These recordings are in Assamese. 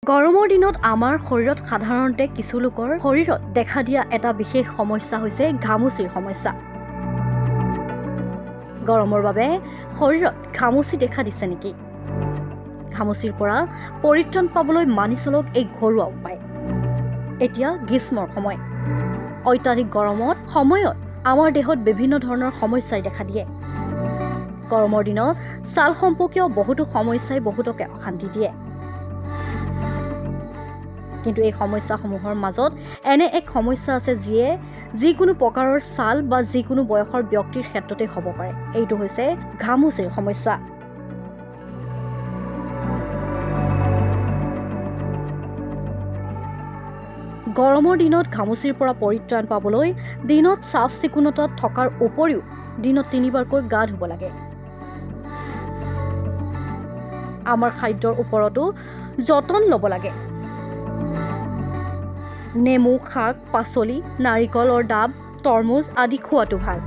গৰমৰ দিনত আমাৰ শৰীৰত সাধাৰণতে কিছু লোকৰ শৰীৰত দেখা দিয়া এটা বিশেষ সমস্যা হৈছে ঘামুচিৰ সমস্যা। গৰমৰ বাবে শৰীৰত ঘামুচি দেখা দিছে নেকি? ঘামুচিৰ পৰা পৰিত্ৰাণ পাবলৈ মানি চলক এই ঘৰুৱা উপায়। এতিয়া গ্ৰীষ্মৰ সময়। অত্যাধিক গৰমত সময়ত আমাৰ দেহত বিভিন্ন ধৰণৰ সমস্যাই দেখা দিয়ে। গৰমৰ দিনত ছাল সম্পৰ্কীয় বহুতো সমস্যাই বহুতকে অশান্তি দিয়ে। কিন্তু এই সমস্যাসমূহৰ মাজত এনে এক সমস্যা আছে যিয়ে যিকোনো প্ৰকাৰৰ ছাল বা যিকোনো বয়সৰ ব্যক্তিৰ ক্ষেত্ৰতে হ'ব পাৰে। এইটো হৈছে ঘামুচিৰ সমস্যা। গৰমৰ দিনত ঘামুচিৰ পৰা পৰিত্ৰাণ পাবলৈ দিনত চাফ চিকুণতাত থকাৰ উপৰিও দিনত 3 বাৰকৈ গা ধুব লাগে। আমাৰ খাদ্যৰ ওপৰতো যতন ল'ব লাগে। নেমু, শাক, পাচলি, নাৰিকলৰ ডাব, তৰমুজ আদি খোৱাটো ভাল।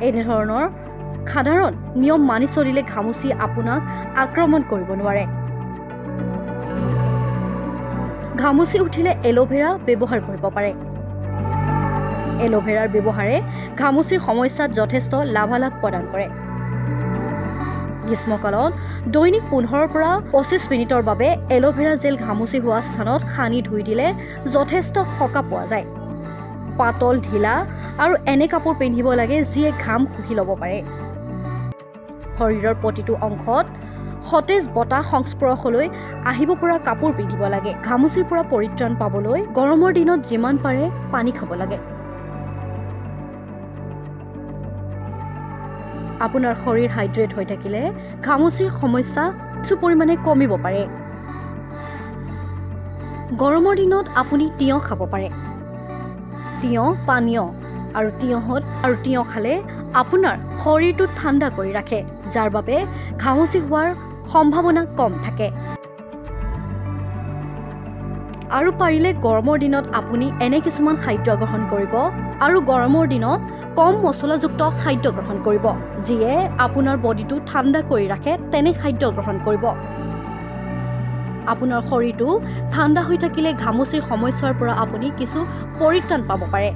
এনেধৰণৰ সাধাৰণ নিয়ম মানি চলিলে ঘামুচি আপোনাক আক্ৰমণ কৰিব নোৱাৰে। ঘামুচি উঠিলে এল'ভেৰা ব্যৱহাৰ কৰিব পাৰে। এল'ভেৰাৰ ব্যৱহাৰে ঘামুচিৰ সমস্যাত যথেষ্ট লাভালাভ প্ৰদান কৰে। গ্ৰীষ্মকালত দৈনিক 15 পৰা 25 মিনিটৰ বাবে এল'ভেৰা জেল ঘামুচি হোৱা স্থানত সানি ধুই দিলে যথেষ্ট সকাহ পোৱা যায়। পাতল, ঢিলা আৰু এনে কাপোৰ পিন্ধিব লাগে যিয়ে ঘাম শুহি ল'ব পাৰে। শৰীৰৰ প্ৰতিটো অংশত সতেজ বতাহ সংস্পৰ্শলৈ আহিব পৰা কাপোৰ পিন্ধিব লাগে। ঘামুচিৰ পৰা পৰিত্ৰাণ পাবলৈ গৰমৰ দিনত যিমান পাৰে পানী খাব লাগে। আপোনাৰ শৰীৰ হাইড্ৰেট হৈ থাকিলে ঘামুচিৰ সমস্যা কিছু পৰিমাণে কমিব পাৰে। গৰমৰ দিনত আপুনি তিয়ঁহ খাব পাৰে। তিয়ঁহ পানীয় আৰু তিয়ঁহ খালে আপোনাৰ শৰীৰটো ঠাণ্ডা কৰি ৰাখে, যাৰ বাবে ঘামুচি হোৱাৰ সম্ভাৱনা কম থাকে। আৰু পাৰিলে গৰমৰ দিনত আপুনি এনে কিছুমান খাদ্য গ্ৰহণ কৰিব আৰু গৰমৰ দিনত কম মছলাযুক্ত খাদ্য গ্ৰহণ কৰিব, যিয়ে আপোনাৰ বডিটো ঠাণ্ডা কৰি ৰাখে। তেনে খাদ্য গ্ৰহণ কৰিব। আপোনাৰ শৰীৰটো ঠাণ্ডা হৈ থাকিলে ঘামুচিৰ সমস্যাৰ পৰা আপুনি কিছু পৰিত্ৰাণ পাব পাৰে।